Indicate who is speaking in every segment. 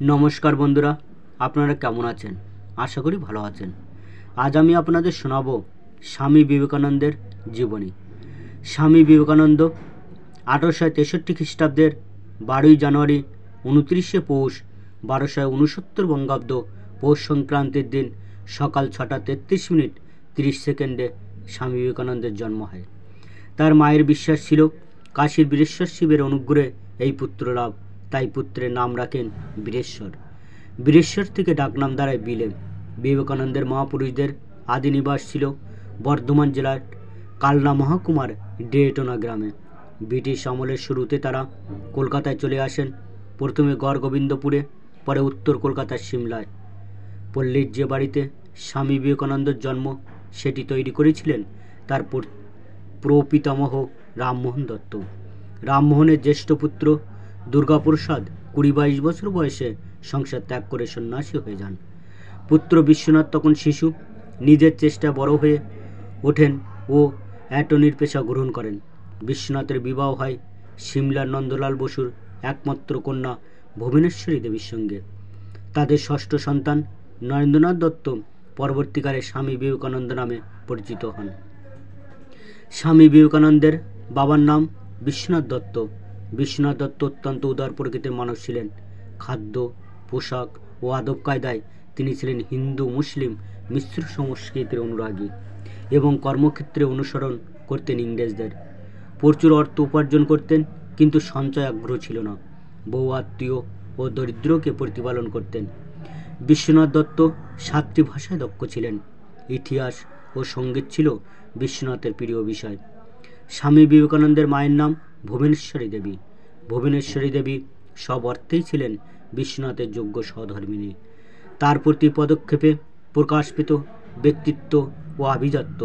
Speaker 1: নমস্কার বন্ধুরা, আপনারা কেমন আছেন? আশা করি ভালো আছেন। আজ আমি আপনাদের শোনাবো স্বামী বিবেকানন্দের জীবনী। স্বামী বিবেকানন্দ 1863 খ্রিস্টাব্দের 12ই জানুয়ারি 29শে পৌষ 1269 বঙ্গাব্দ পৌষ সংক্রান্তির দিন সকাল 6টা 33 মিনিট 30 সেকেন্ডে স্বামী বিবেকানন্দের জন্ম হয়। তার মায়ের বিশ্বাস ছিল কাশীর বীরেশ্বর শিবের অনুগ্রহে এই পুত্র লাভ, তাই পুত্রের নাম রাখেন বীরেশ্বর। বীরেশ্বর থেকে ডাকনাম দাঁড়ায় বিলেম। বিবেকানন্দের মহাপুরুষদের আদি নিবাস ছিল বর্ধমান জেলার কালনা মহকুমার ডেটনা গ্রামে। ব্রিটিশ আমলের শুরুতে তারা কলকাতায় চলে আসেন, প্রথমে গড় গোবিন্দপুরে, পরে উত্তর কলকাতার সিমলায়। পল্লীর যে বাড়িতে স্বামী বিবেকানন্দের জন্ম, সেটি তৈরি করেছিলেন তার প্রপিতামহ রামমোহন দত্ত। রামমোহনের জ্যেষ্ঠ পুত্র দুর্গাপ্রসাদ 20-22 বছর বয়সে সংসার ত্যাগ করে সন্ন্যাসী হয়ে যান। পুত্র বিশ্বনাথ তখন শিশু, নিজের চেষ্টায় বড় হয়ে ওঠেন ও অ্যাটর্নির পেশা গ্রহণ করেন। বিশ্বনাথের বিবাহ হয় সিমলার নন্দলাল বসুর একমাত্র কন্যা ভুবনেশ্বরী দেবীর সঙ্গে। তাদের ষষ্ঠ সন্তান নরেন্দ্রনাথ দত্ত পরবর্তীকালে স্বামী বিবেকানন্দ নামে পরিচিত হন। স্বামী বিবেকানন্দের বাবার নাম বিশ্বনাথ দত্ত। বিশ্বনাথ দত্ত অত্যন্ত উদার প্রকৃতির মানুষ ছিলেন। খাদ্য, পোশাক ও আদব কায়দায় তিনি ছিলেন হিন্দু মুসলিম মিশ্র সংস্কৃতির অনুরাগী এবং কর্মক্ষেত্রে অনুসরণ করতেন ইংরেজদের। প্রচুর অর্থ উপার্জন করতেন, কিন্তু সঞ্চয় আগ্রহ ছিল না। বহু আত্মীয় ও দরিদ্রকে প্রতিপালন করতেন। বিশ্বনাথ দত্ত 7টি ভাষায় দক্ষ ছিলেন। ইতিহাস ও সঙ্গীত ছিল বিশ্বনাথের প্রিয় বিষয়। স্বামী বিবেকানন্দের মায়ের নাম ভুবনেশ্বরী দেবী। ভুবনেশ্বরী দেবী সব অর্থেই ছিলেন বিশ্বনাথের যোগ্য সহধর্মিণী। তার প্রতি পদক্ষেপে প্রকাশ পেত ব্যক্তিত্ব ও আভিজাত্য।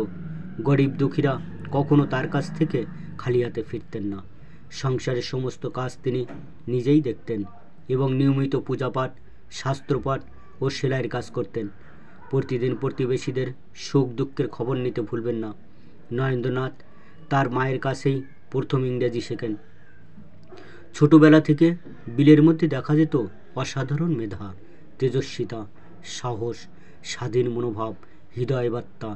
Speaker 1: গরিব দুঃখীরা কখনো তার কাছ থেকে খালি হাতে ফিরতেন না। সংসারের সমস্ত কাজ তিনি নিজেই দেখতেন এবং নিয়মিত পূজাপাঠ, শাস্ত্রপাঠ ও সেলাইয়ের কাজ করতেন। প্রতিদিন প্রতিবেশীদের সুখ দুঃখের খবর নিতে ভুলবেন না। নরেন্দ্রনাথ তার মায়ের কাছেই প্রথম ইংরেজি শেখেন। ছোটবেলা থেকে বিলের মধ্যে দেখা যেত অসাধারণ মেধা, তেজস্বিতা, সাহস, স্বাধীন মনোভাব, হৃদয়বার্তা,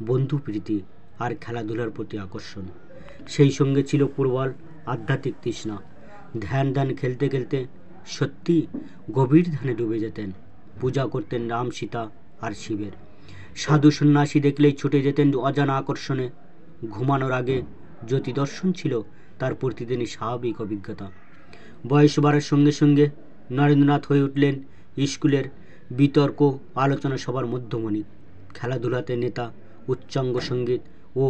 Speaker 1: বন্ধুপ্রীতি আর খেলাধুলার প্রতি আকর্ষণ। সেই সঙ্গে ছিল প্রবল আধ্যাত্মিক তৃষ্ণা। ধ্যান খেলতে খেলতে সত্যি গভীর ধ্যানে ডুবে যেতেন। পূজা করতেন রাম, সীতা আর শিবের। সাধু সন্ন্যাসী দেখলেই ছুটে যেতেন অজানা আকর্ষণে। ঘুমানোর আগে জ্যোতি দর্শন ছিল তার প্রতিদিনই স্বাভাবিক অভিজ্ঞতা। বয়স বাড়ার সঙ্গে সঙ্গে নরেন্দ্রনাথ হয়ে উঠলেন স্কুলের বিতর্ক আলোচনা সভার মধ্যমণি। খেলাধুলাতে নেতা, উচ্চাঙ্গ সঙ্গীত ও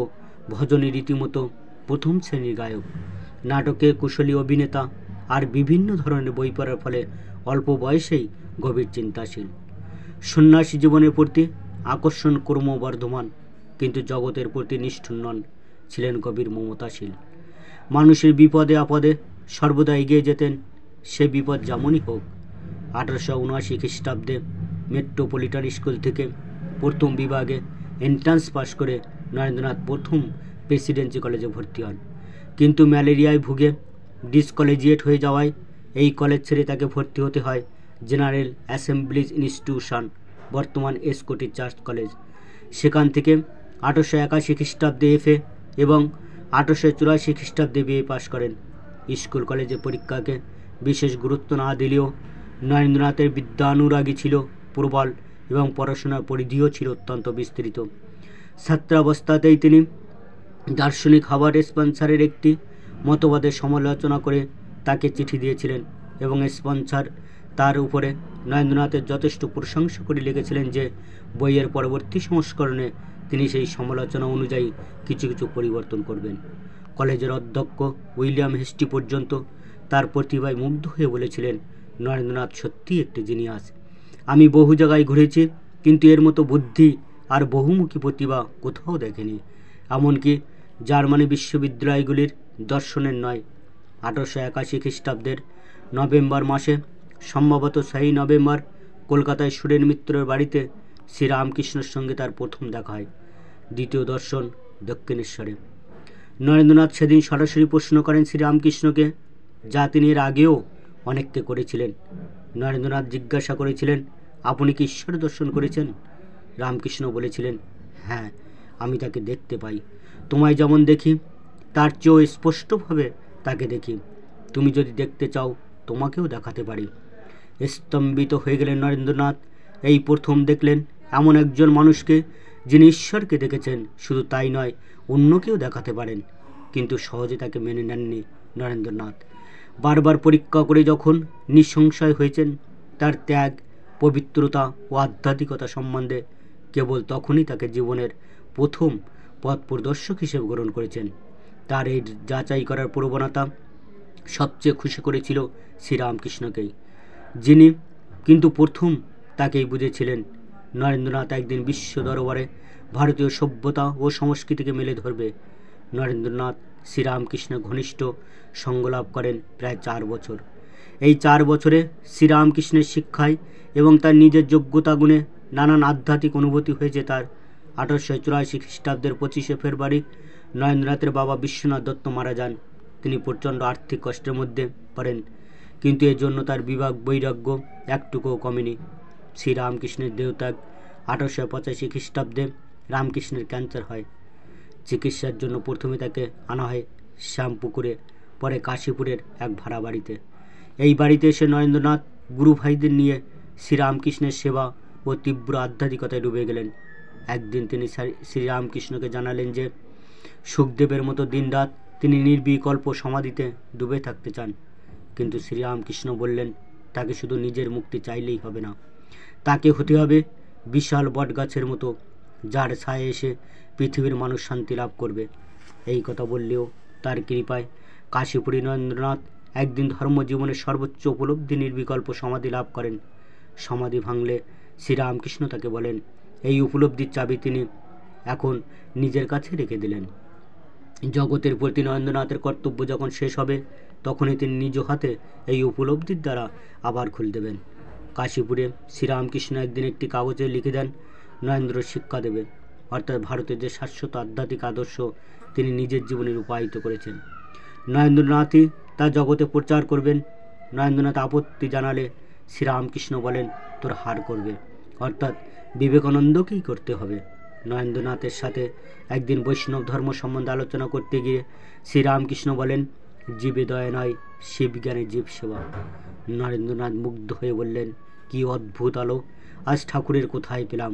Speaker 1: ভজনে রীতিমতো প্রথম শ্রেণীর গায়ক। নাটকে কুশলী অভিনেতা আর বিভিন্ন ধরনের বই পড়ার ফলে অল্প বয়সেই গভীর চিন্তাশীল। সন্ন্যাসী জীবনের প্রতি আকর্ষণ ক্রমবর্ধমান, কিন্তু জগতের প্রতি নিষ্ঠুর নন, ছিলেন গভীর মমতাশীল। মানুষের বিপদে আপদে সর্বদা এগিয়ে যেতেন, সে বিপদ যেমনই হোক। 1879 খ্রিস্টাব্দে মেট্রোপলিটন স্কুল থেকে প্রথম বিভাগে এন্ট্রান্স পাশ করে নরেন্দ্রনাথ প্রথম প্রেসিডেন্সি কলেজে ভর্তি হন। কিন্তু ম্যালেরিয়ায় ভুগে ডিসকলেজিয়েট হয়ে যাওয়ায় এই কলেজ ছেড়ে তাকে ভর্তি হতে হয় জেনারেল অ্যাসেম্বলিজ ইনস্টিটিউশন, বর্তমান স্কটিশ চার্চ কলেজ। সেখান থেকে 1881 খ্রিস্টাব্দে এফএ এবং 1884 খ্রিস্টাব্দে বিএ পাশ করেন। স্কুল কলেজে পরীক্ষাকে বিশেষ গুরুত্ব না দিলেও নরেন্দ্রনাথের বিদ্যানুরাগী ছিল প্রবল এবং পড়াশোনার পরিধিও ছিল অত্যন্ত বিস্তৃত। ছাত্রাবস্থাতেই তিনি দার্শনিক হাবার্ট স্পেন্সারের একটি মতবাদের সমালোচনা করে তাকে চিঠি দিয়েছিলেন এবং স্পেন্সার তার উপরে নরেন্দ্রনাথের যথেষ্ট প্রশংসা করে লিখেছিলেন যে বইয়ের পরবর্তী সংস্করণে তিনি সেই সমালোচনা অনুযায়ী কিছু কিছু পরিবর্তন করবেন। কলেজের অধ্যক্ষ উইলিয়াম হেস্টি পর্যন্ত তার প্রতিভায় মুগ্ধ হয়ে বলেছিলেন, নরেন্দ্রনাথ সত্যিই একটি জিনিয়াস। আমি বহু জায়গায় ঘুরেছি, কিন্তু এর মতো বুদ্ধি আর বহুমুখী প্রতিভা কোথাও দেখেনি, এমনকি জার্মানি বিশ্ববিদ্যালয়গুলির দর্শনের নয়। 1881 খ্রিস্টাব্দের নভেম্বর মাসে, সম্ভবত 6 নভেম্বর, কলকাতায় সুরেন মিত্রের বাড়িতে শ্রীরামকৃষ্ণের সঙ্গে তার প্রথম দেখা হয়। দ্বিতীয় দর্শন দক্ষিণেশ্বরে। নরেন্দ্রনাথ সেদিন সরাসরি প্রশ্ন করেন শ্রীরামকৃষ্ণকে, যা তিনি এর আগেও অনেককে করেছিলেন। নরেন্দ্রনাথ জিজ্ঞাসা করেছিলেন, আপনি কি ঈশ্বর দর্শন করেছেন? রামকৃষ্ণ বলেছিলেন, হ্যাঁ, আমি তাকে দেখতে পাই। তোমায় যেমন দেখি তার চেয়েও স্পষ্টভাবে তাকে দেখি। তুমি যদি দেখতে চাও তোমাকেও দেখাতে পারি। স্তম্ভিত হয়ে গেলেন নরেন্দ্রনাথ। এই প্রথম দেখলেন এমন একজন মানুষকে যিনি ঈশ্বরকে দেখেছেন, শুধু তাই নয়, অন্যকেও দেখাতে পারেন। কিন্তু সহজে তাকে মেনে নেননি নরেন্দ্রনাথ। বারবার পরীক্ষা করে যখন নিঃসংশয় হয়েছেন তার ত্যাগ, পবিত্রতা ও আধ্যাত্মিকতা সম্বন্ধে, কেবল তখনই তাকে জীবনের প্রথম পথ প্রদর্শক হিসেবে গ্রহণ করেছেন। তার এই যাচাই করার প্রবণতা সবচেয়ে খুশি করেছিল শ্রীরামকৃষ্ণকেই, যিনি কিন্তু প্রথম তাকেই বুঝেছিলেন। নরেন্দ্রনাথ একদিন বিশ্ব দরবারে ভারতীয় সভ্যতা ও সংস্কৃতিকে মেলে ধরবে। নরেন্দ্রনাথ শ্রীরামকৃষ্ণের ঘনিষ্ঠ সঙ্গলাভ করেন প্রায় 4 বছর। এই 4 বছরে শ্রীরামকৃষ্ণের শিক্ষায় এবং তার নিজের যোগ্যতা গুণে নানান আধ্যাত্মিক অনুভূতি হয়েছে তার। 1884 খ্রিস্টাব্দের 25শে ফেব্রুয়ারি নরেন্দ্রনাথের বাবা বিশ্বনাথ দত্ত মারা যান। তিনি প্রচণ্ড আর্থিক কষ্টের মধ্যে পড়েন, কিন্তু এর জন্য তার বিবেক বৈরাগ্য একটুকুও কমেনি। শ্রীরামকৃষ্ণের দেহত্যাগ 1885 খ্রিস্টাব্দে রামকৃষ্ণের ক্যান্সার হয়। চিকিৎসার জন্য প্রথমে তাকে আনা হয় শ্যামপুকুরে, পরে কাশীপুরের এক ভাড়া বাড়িতে। এই বাড়িতে এসে নরেন্দ্রনাথ গুরু ভাইদের নিয়ে শ্রীরামকৃষ্ণের সেবা ও তীব্র আধ্যাত্মিকতায় ডুবে গেলেন। একদিন তিনি শ্রীরামকৃষ্ণকে জানালেন যে সুখদেবের মতো দিনরাত তিনি নির্বিকল্প সমাধিতে ডুবে থাকতে চান। কিন্তু শ্রীরামকৃষ্ণ বললেন, তাকে শুধু নিজের মুক্তি চাইলেই হবে না, তাকে হতে হবে বিশাল বটগাছের মতো, যার ছায়ে এসে পৃথিবীর মানুষ শান্তি লাভ করবে। এই কথা বললেও তার কৃপায় কাশীপুরী নরেন্দ্রনাথ একদিন ধর্মজীবনের সর্বোচ্চ উপলব্ধি নির্বিকল্প সমাধি লাভ করেন। সমাধি ভাঙলে শ্রীরামকৃষ্ণ তাকে বলেন, এই উপলব্ধির চাবি তিনি এখন নিজের কাছে রেখে দিলেন। জগতের প্রতি নরেন্দ্রনাথের কর্তব্য যখন শেষ হবে, তখনই তিনি নিজ হাতে এই উপলব্ধির দ্বারা আবার খুলে দেবেন। কাশীপুরে শ্রীরামকৃষ্ণ একদিন একটি কাগজে লিখে দেন, নরেন্দ্র শিক্ষা দেবে, অর্থাৎ ভারতের যে শাশ্বত আধ্যাত্মিক আদর্শ তিনি নিজের জীবনে রূপায়িত করেছেন, নরেন্দ্রনাথই তা জগতে প্রচার করবেন। নরেন্দ্রনাথ আপত্তি জানালে শ্রীরামকৃষ্ণ বলেন, তোর হার করবে, অর্থাৎ বিবেকানন্দকেই করতে হবে। নরেন্দ্রনাথের সাথে একদিন বৈষ্ণব ধর্ম সম্বন্ধে আলোচনা করতে গিয়ে শ্রীরামকৃষ্ণ বলেন, জীবে দয়া নয়, শিবজ্ঞানে জীব সেবা। নরেন্দ্রনাথ মুগ্ধ হয়ে বললেন, কি অদ্ভুত আলো আজ ঠাকুরের কোথায় পেলাম।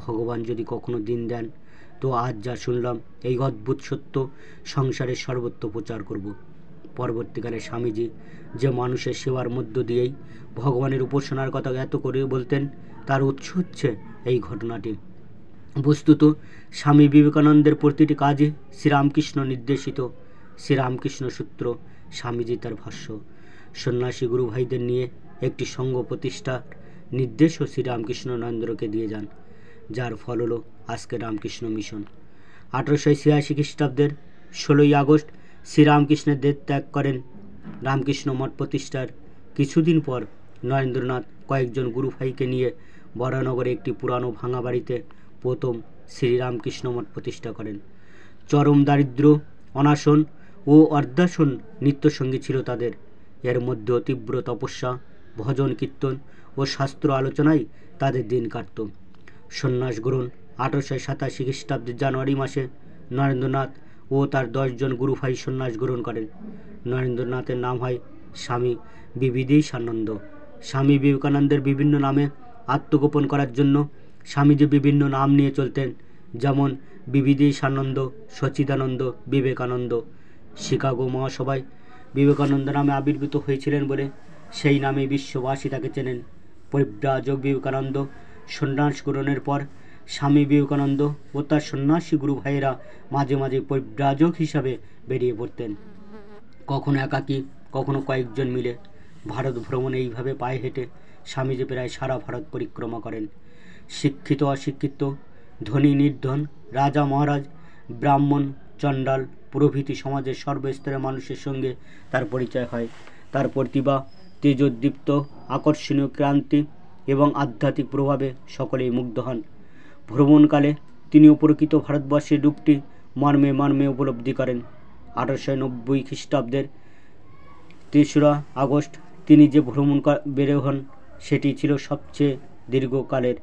Speaker 1: ভগবান যদি কখনো দিন দেন তো আজ যা শুনলাম এই অদ্ভুত সত্য সংসারের সর্বত্র প্রচার করব। পরবর্তীকালে স্বামীজি যে মানুষের সেবার মধ্য দিয়েই ভগবানের উপাসনার কথা এত করে বলতেন, তার উৎস হচ্ছে এই ঘটনাটি। বস্তুত স্বামী বিবেকানন্দের প্রতিটি কাজে শ্রীরামকৃষ্ণ নির্দেশিত। শ্রীরামকৃষ্ণ সূত্র স্বামীজি তার ভাষ্য। সন্ন্যাসী গুরু ভাইদের নিয়ে একটি সংঘ প্রতিষ্ঠার নির্দেশও শ্রীরামকৃষ্ণ নরেন্দ্রকে দিয়ে যান, যার ফল হলো আজকে রামকৃষ্ণ মিশন। 1886 খ্রিস্টাব্দের 16ই আগস্ট শ্রীরামকৃষ্ণের দেহ ত্যাগ করেন। রামকৃষ্ণ মঠ প্রতিষ্ঠার কিছুদিন পর নরেন্দ্রনাথ কয়েকজন গুরু ভাইকে নিয়ে বরানগরে একটি পুরানো ভাঙা বাড়িতে প্রথম শ্রীরামকৃষ্ণ মঠ প্রতিষ্ঠা করেন। চরম দারিদ্র্য, অনাশন ও অর্ধাসন নিত্যসঙ্গী ছিল তাদের। এর মধ্যেও তীব্র তপস্যা, ভজন কীর্তন ও শাস্ত্র আলোচনায় তাদের দিন কাটত। সন্ন্যাস গ্রহণ 1887 খ্রিস্টাব্দের জানুয়ারি মাসে নরেন্দ্রনাথ ও তার 10 জন গুরু ভাই সন্ন্যাস গ্রহণ করেন। নরেন্দ্রনাথের নাম হয় স্বামী বিবিধেশানন্দ। স্বামী বিবেকানন্দের বিভিন্ন নামে আত্মগোপন করার জন্য স্বামীজি বিভিন্ন নাম নিয়ে চলতেন, যেমন বিবিধেশানন্দ, সচিদানন্দ, বিবেকানন্দ। শিকাগো মহাসভায় বিবেকানন্দ নামে আবির্ভূত হয়েছিলেন বলে সেই নামে বিশ্ববাসী তাকে চেনেন। পরিব্রাজক বিবেকানন্দ সন্ন্যাস গ্রহণের পর স্বামী বিবেকানন্দ ও তার সন্ন্যাসী গুরু ভাইয়েরা মাঝে মাঝে পরিব্রাজক হিসাবে বেরিয়ে পড়তেন, কখনো একাকী, কখনো কয়েকজন মিলে। ভারত ভ্রমণে এইভাবে পায়ে হেঁটে স্বামীজি প্রায় সারা ভারত পরিক্রমা করেন। শিক্ষিত অশিক্ষিত, ধনী নির্ধন, রাজা মহারাজ, ব্রাহ্মণ চণ্ডাল প্রভৃতি সমাজের সর্বস্তরের মানুষের সঙ্গে তার পরিচয় হয়। তার প্রতিভা, তেজোদ্দীপ্ত আকর্ষণীয় ক্রান্তি এবং আধ্যাত্মিক প্রভাবে সকলেই মুগ্ধ হন। ভ্রমণকালে তিনি প্রকৃত ভারতবর্ষের রূপটি মর্মে মর্মে উপলব্ধি করেন। 1890 খ্রিস্টাব্দের 3রা আগস্ট তিনি যে ভ্রমণ বের হন সেটি ছিল সবচেয়ে দীর্ঘকালের।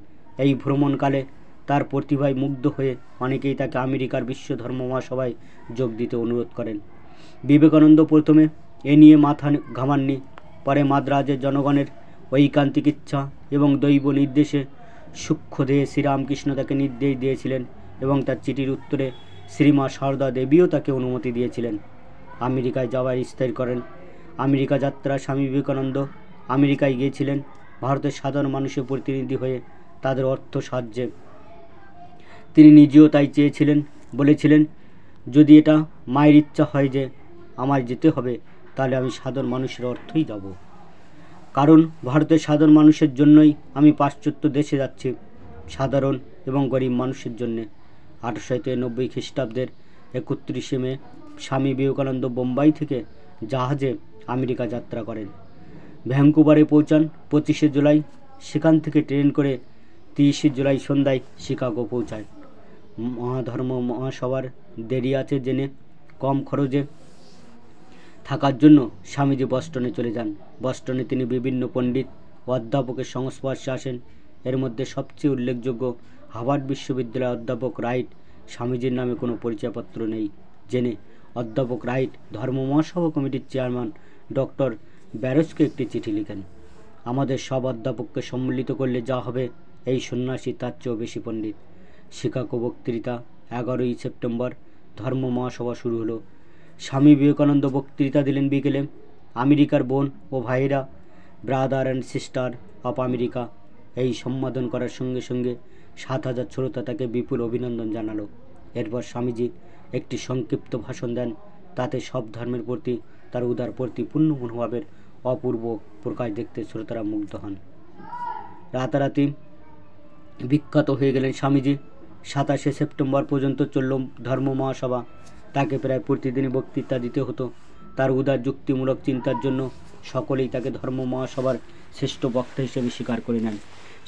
Speaker 1: এই ভ্রমণকালে তার প্রতিভায় মুগ্ধ হয়ে অনেকেই তাকে আমেরিকার বিশ্ব ধর্ম মহাসভায় যোগ দিতে অনুরোধ করেন। বিবেকানন্দ প্রথমে এ নিয়ে মাথা ঘামাননি। পরে মাদ্রাজের জনগণের ঐকান্তিক ইচ্ছা এবং দৈব নির্দেশে সূক্ষ্মদেহে শ্রীরামকৃষ্ণ তাকে নির্দেশ দিয়েছিলেন এবং তার চিঠির উত্তরে শ্রীমা সারদা দেবীও তাকে অনুমতি দিয়েছিলেন আমেরিকায় যাওয়ার স্থির করেন। আমেরিকা যাত্রা স্বামী বিবেকানন্দ আমেরিকায় গিয়েছিলেন ভারতের সাধারণ মানুষের প্রতিনিধি হয়ে, তাদের অর্থ সাহায্যে। তিনি নিজেও তাই চেয়েছিলেন, বলেছিলেন, যদি এটা মায়ের ইচ্ছা হয় যে আমার যেতে হবে, তাহলে আমি সাধারণ মানুষের অর্থই যাব, কারণ ভারতের সাধারণ মানুষের জন্যই আমি পাশ্চাত্য দেশে যাচ্ছি, সাধারণ এবং গরিব মানুষের জন্যে। 1893 খ্রিস্টাব্দের 31 মে স্বামী বিবেকানন্দ বোম্বাই থেকে জাহাজে আমেরিকা যাত্রা করেন। ভ্যাঙ্কুভারে পৌঁছান 25 জুলাই। সেখান থেকে ট্রেন করে 30 জুলাই সন্ধ্যায় শিকাগো পৌঁছায়। মহাধর্ম মহাসভার দেরি আছে জেনে কম খরচে থাকার জন্য স্বামীজি বস্টনে চলে যান। বস্টনে তিনি বিভিন্ন পণ্ডিত ও অধ্যাপকের সংস্পর্শে আসেন। এর মধ্যে সবচেয়ে উল্লেখযোগ্য হার্ভার্ড বিশ্ববিদ্যালয়ের অধ্যাপক রাইট। স্বামীজির নামে কোনো পরিচয়পত্র নেই জেনে অধ্যাপক রাইট ধর্ম মহাসভা কমিটির চেয়ারম্যান ডক্টর ব্যারোসকে একটি চিঠি লিখেন। আমাদের সব অধ্যাপককে সম্মিলিত করলে যা হবে, এই সন্ন্যাসী তার চেয়েও বেশি পণ্ডিত। শিকাগো বক্তৃতা 11 সেপ্টেম্বর ধর্ম মহাসভা শুরু হলো। স্বামী বিবেকানন্দ বক্তৃতা দিলেন বিকেলে। আমেরিকার বোন ও ভাইয়েরা, brother and sister of America, এই সম্বোধন করার সঙ্গে সঙ্গে 7000 শ্রোতা তাকে বিপুল অভিনন্দন জানালো। এরপর স্বামীজি একটি সংক্ষিপ্ত ভাষণ দেন। তাতে সব ধর্মের প্রতি তার উদার প্রতিপূর্ণ মনোভাবের অপূর্ব প্রকাশ দেখতে শ্রোতারা মুগ্ধ হন। রাতারাতি বিখ্যাত হয়ে গেলেন স্বামীজি। 27 সেপ্টেম্বর পর্যন্ত চলল ধর্ম মহাসভা। তাকে প্রায় প্রতিদিনই বক্তৃতা দিতে হতো। তার উদার যুক্তিমূলক চিন্তার জন্য সকলেই তাকে ধর্ম মহাসভার শ্রেষ্ঠ বক্তা হিসেবে স্বীকার করে নেন।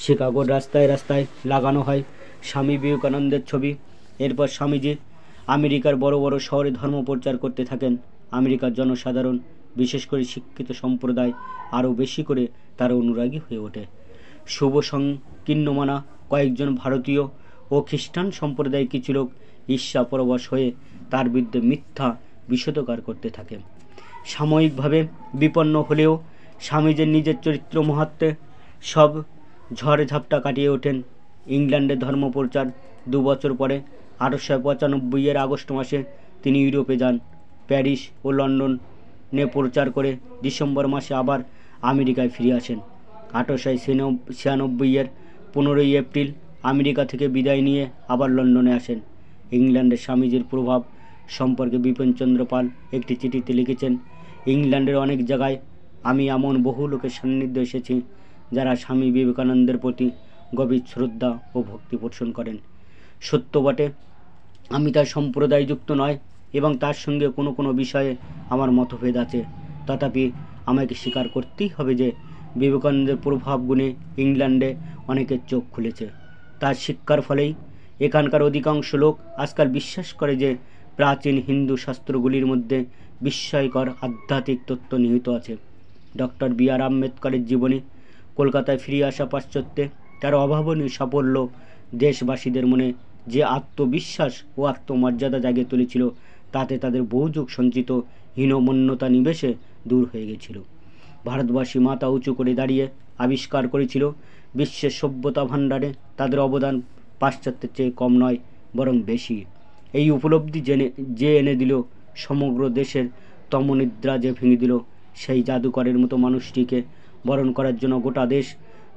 Speaker 1: শিকাগোর রাস্তায় রাস্তায় লাগানো হয় স্বামী বিবেকানন্দের ছবি। এরপর স্বামীজি আমেরিকার বড় বড় শহরে ধর্ম প্রচার করতে থাকেন। আমেরিকার জনসাধারণ, বিশেষ করে শিক্ষিত সম্প্রদায়, আরও বেশি করে তার অনুরাগী হয়ে ওঠে। শুভ সংকীর্ণমানা কয়েকজন ভারতীয় ও খ্রিস্টান সম্প্রদায়ের কিছু লোক ঈর্ষাপরবশ হয়ে তার বিরুদ্ধে মিথ্যা বিষোদগার করতে থাকে। সাময়িকভাবে বিপন্ন হলেও স্বামীজির নিজের চরিত্র মাহাত্ম্যে সব ঝড় ঝাপটা কাটিয়ে ওঠেন। ইংল্যান্ডে ধর্মপ্রচার 2 বছর পরে 1895 আগস্ট মাসে তিনি ইউরোপে যান। প্যারিস ও লন্ডনে প্রচার করে ডিসেম্বর মাসে আবার আমেরিকায় ফিরে আসেন। 1896 15 এপ্রিল আমেরিকা থেকে বিদায় নিয়ে আবার লন্ডনে আসেন। ইংল্যান্ডে স্বামীজির প্রভাব সম্পর্কে বিপিনচন্দ্র পাল একটি চিঠিতে লিখেছেন, ইংল্যান্ডের অনেক জায়গায় আমি এমন বহু লোকের সান্নিধ্যে এসেছি যারা স্বামী বিবেকানন্দের প্রতি গভীর শ্রদ্ধা ও ভক্তি পোষণ করেন। সত্য বটে, আমি তার সম্প্রদায়যুক্ত নয় এবং তার সঙ্গে কোনো কোনো বিষয়ে আমার মতভেদ আছে, তথাপি আমাকে স্বীকার করতেই হবে যে বিবেকানন্দের প্রভাব গুণে ইংল্যান্ডে অনেকের চোখ খুলেছে। তার শিক্ষার ফলেই এখানকার অধিকাংশ লোক আজকাল বিশ্বাস করে যে প্রাচীন হিন্দু শাস্ত্রগুলির মধ্যে বিস্ময়কর আধ্যাত্মিক তত্ত্ব নিহিত আছে। Doctor B.R.. আম্বেদকরের জীবনী, কলকাতায় ফিরে আসা পাশ্চাত্যে তার অভাবনীয় সাফল্য দেশবাসীদের মনে যে আত্মবিশ্বাস ও আত্মমর্যাদা জাগিয়ে তুলেছিল, তাতে তাদের বহুযুগ সঞ্চিত হীনমন্যতা নিমেষে দূর হয়ে গেছিল। ভারতবাসী মাথা উঁচু করে দাঁড়িয়ে আবিষ্কার করেছিল বিশ্বের সভ্যতা ভাণ্ডারে তাদের অবদান পাশ্চাত্যের চেয়ে কম নয়, বরং বেশি। এই উপলব্ধি যে এনে দিল সমগ্র দেশের তমনিদ্রা, যে ভেঙে দিল সেই জাদুকরের মতো মানুষটিকে বরণ করার জন্য গোটা দেশ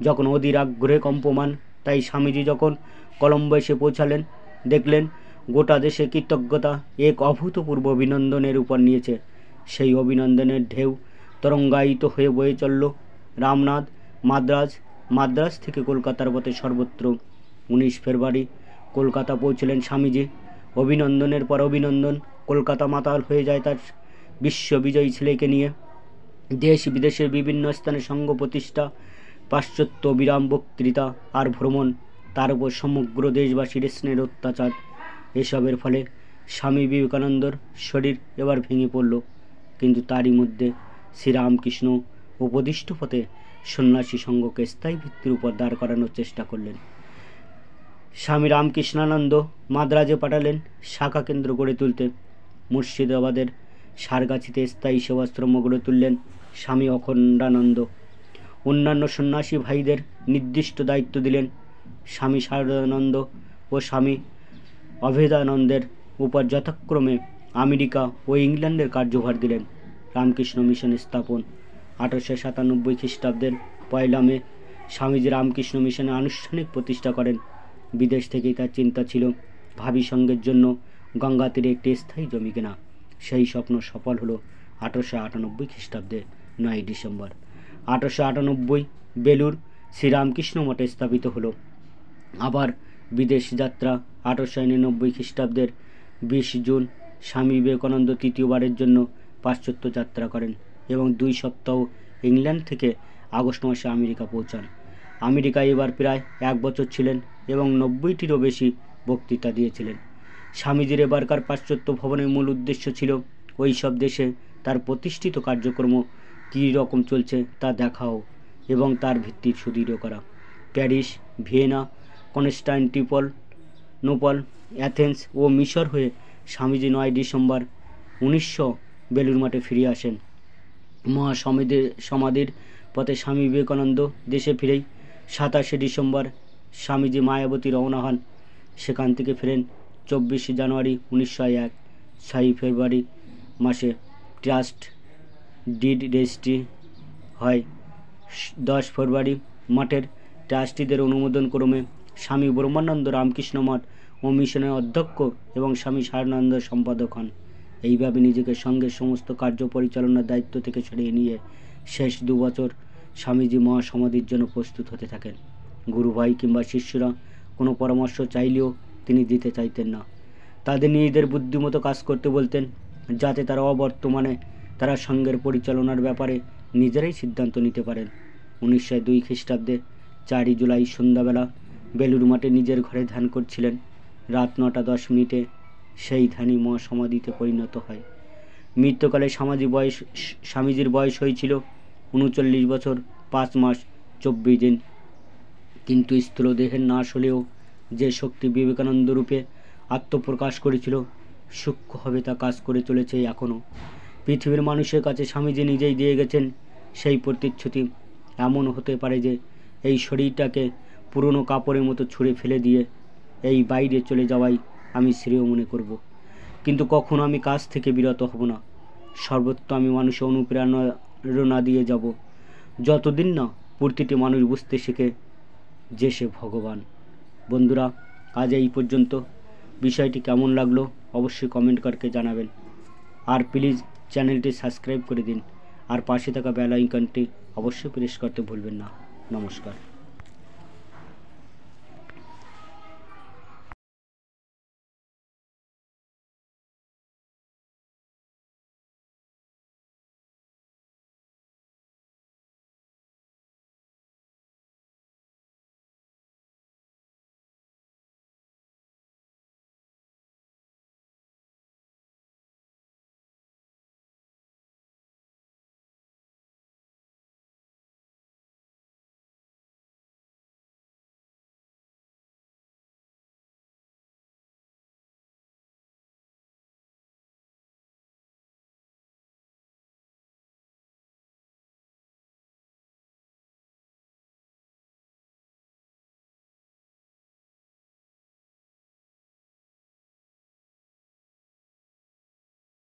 Speaker 1: যখন অধীর আগ্রহে কম্পমান, তাই স্বামীজি যখন কলম্বো এসে পৌঁছালেন, দেখলেন গোটা দেশে কৃতজ্ঞতা এক অভূতপূর্ব অভিনন্দনের উপর নিয়েছে। সেই অভিনন্দনের ঢেউ তরঙ্গায়িত হয়ে বয়ে চলল রামনাথ, মাদ্রাজ থেকে কলকাতার পথে সর্বত্র। 19 ফেব্রুয়ারি কলকাতা পৌঁছলেন স্বামীজি। অভিনন্দনের পর অভিনন্দন, কলকাতা মাতাল হয়ে যায় তার বিশ্ববিজয়ী ছেলেকে নিয়ে। দেশ বিদেশের বিভিন্ন স্থানে সংঘ প্রতিষ্ঠা, পাশ্চাত্য বিরাম বক্তৃতা আর ভ্রমণ, তার উপর সমগ্র দেশবাসীর স্নেহের অত্যাচার। এসবের ফলে স্বামী বিবেকানন্দর শরীর এবার ভেঙে পড়ল, কিন্তু তারই মধ্যে শ্রীরামকৃষ্ণ উপদিষ্ট পথে সন্ন্যাসী সঙ্গকে স্থায়ী ভিত্তির উপর দাঁড় করানোর চেষ্টা করলেন। স্বামী রামকৃষ্ণানন্দ মাদ্রাজে পাঠালেন শাখা কেন্দ্র গড়ে তুলতে। মুর্শিদাবাদের সারগাছিতে স্থায়ী সেবাশ্রম গড়ে তুললেন স্বামী অখণ্ডানন্দ। অন্যান্য সন্ন্যাসী ভাইদের নির্দিষ্ট দায়িত্ব দিলেন। স্বামী শারদানন্দ ও স্বামী অভেদানন্দের উপর যথাক্রমে আমেরিকা ও ইংল্যান্ডের কার্যভার দিলেন। রামকৃষ্ণ মিশন স্থাপন 1897 খ্রিস্টাব্দের 1 মে স্বামীজি রামকৃষ্ণ মিশনের আনুষ্ঠানিক প্রতিষ্ঠা করেন। বিদেশ থেকেই তার চিন্তা ছিল ভাবি সঙ্গের জন্য গঙ্গা তীরে একটি স্থায়ী জমি কেনা। সেই স্বপ্ন সফল হলো 1898 খ্রিস্টাব্দে 9 ডিসেম্বর। 1898 বেলুর শ্রীরামকৃষ্ণ মঠে স্থাপিত হলো। আবার বিদেশ যাত্রা 1899 খ্রিস্টাব্দের 20 জুন স্বামী বিবেকানন্দ তৃতীয়বারের জন্য পাশ্চাত্য যাত্রা করেন এবং 2 সপ্তাহ ইংল্যান্ড থেকে আগস্ট মাসে আমেরিকা পৌঁছান। আমেরিকায় এবার প্রায় 1 বছর ছিলেন এবং 90টিরও বেশি বক্তৃতা দিয়েছিলেন। স্বামীজির এবারকার পাশ্চাত্য ভ্রমণের মূল উদ্দেশ্য ছিল ওই সব দেশে তার প্রতিষ্ঠিত কার্যক্রম কী রকম চলছে তা দেখাও এবং তার ভিত্তি সুদৃঢ় করা। প্যারিস, ভিয়েনা, কনস্টান্টিনোপল, অ্যাথেন্স ও মিশর হয়ে স্বামীজি 9 ডিসেম্বর 1900 বেলুর মাঠে ফিরে আসেন। সমাধির পথে স্বামী বিবেকানন্দ দেশে ফিরেই 27 ডিসেম্বর স্বামীজি মায়াবতী রওনা হন। সেখান থেকে ফেরেন 24 জানুয়ারি 1901। 6 ফেব্রুয়ারি মাসে ট্রাস্ট ডিড রেজিস্ট্রি হয়। 10 ফেব্রুয়ারি মঠের ট্রাস্টিদের অনুমোদন ক্রমে স্বামী ব্রহ্মানন্দ রামকৃষ্ণ মঠ ও মিশনের অধ্যক্ষ এবং স্বামী সারদানন্দ সম্পাদক হন। এইভাবে নিজেকে সঙ্গের সমস্ত কার্য পরিচালনার দায়িত্ব থেকে সরিয়ে নিয়ে শেষ 2 বছর স্বামীজি মহাসমাধির জন্য প্রস্তুত হতে থাকেন। গুরুভাই কিংবা শিষ্যরা কোনো পরামর্শ চাইলেও তিনি দিতে চাইতেন না। তাদের নিজেদের বুদ্ধিমতো কাজ করতে বলতেন, যাতে তারা অবর্তমানে তারা সঙ্গের পরিচালনার ব্যাপারে নিজেরাই সিদ্ধান্ত নিতে পারেন। 1902 খ্রিস্টাব্দে 4 জুলাই সন্ধ্যাবেলা বেলুর মাঠে নিজের ঘরে ধ্যান করছিলেন। রাত 9:10 সেই ধ্যানই মহাসমাধিতে পরিণত হয়। মৃত্যুকালে স্বামীজির বয়স হয়েছিল 39 বছর 5 মাস 24 দিন। কিন্তু স্থূল দেহের নাশ হলেও যে শক্তি বিবেকানন্দ রূপে আত্মপ্রকাশ করেছিল সূক্ষ্মভাবে তা কাজ করে চলেছে এখনও। পৃথিবীর মানুষের কাছে স্বামীজি নিজেই দিয়ে গেছেন সেই প্রতিশ্রুতি। এমন হতে পারে যে এই শরীরটাকে পুরনো কাপড়ের মতো ছুঁড়ে ফেলে দিয়ে এই বাইরে চলে যাওয়াই আমি শ্রেয় মনে করব, কিন্তু কখনো আমি কাজ থেকে বিরত হব না। সর্বত্র আমি মানুষের অনুপ্রেরণা দিয়ে যাব, যতদিন না প্রতিটি মানুষ বুঝতে শেখে যে সে ভগবান। বন্ধুরা, আজ এই পর্যন্ত। বিষয়টি কেমন লাগলো অবশ্যই কমেন্ট করে জানাবেন। আর প্লিজ চ্যানেলটি সাবস্ক্রাইব করে দিন আর পাশে থাকা বেল আইকনটি অবশ্যই প্রেস করতে ভুলবেন না। নমস্কার।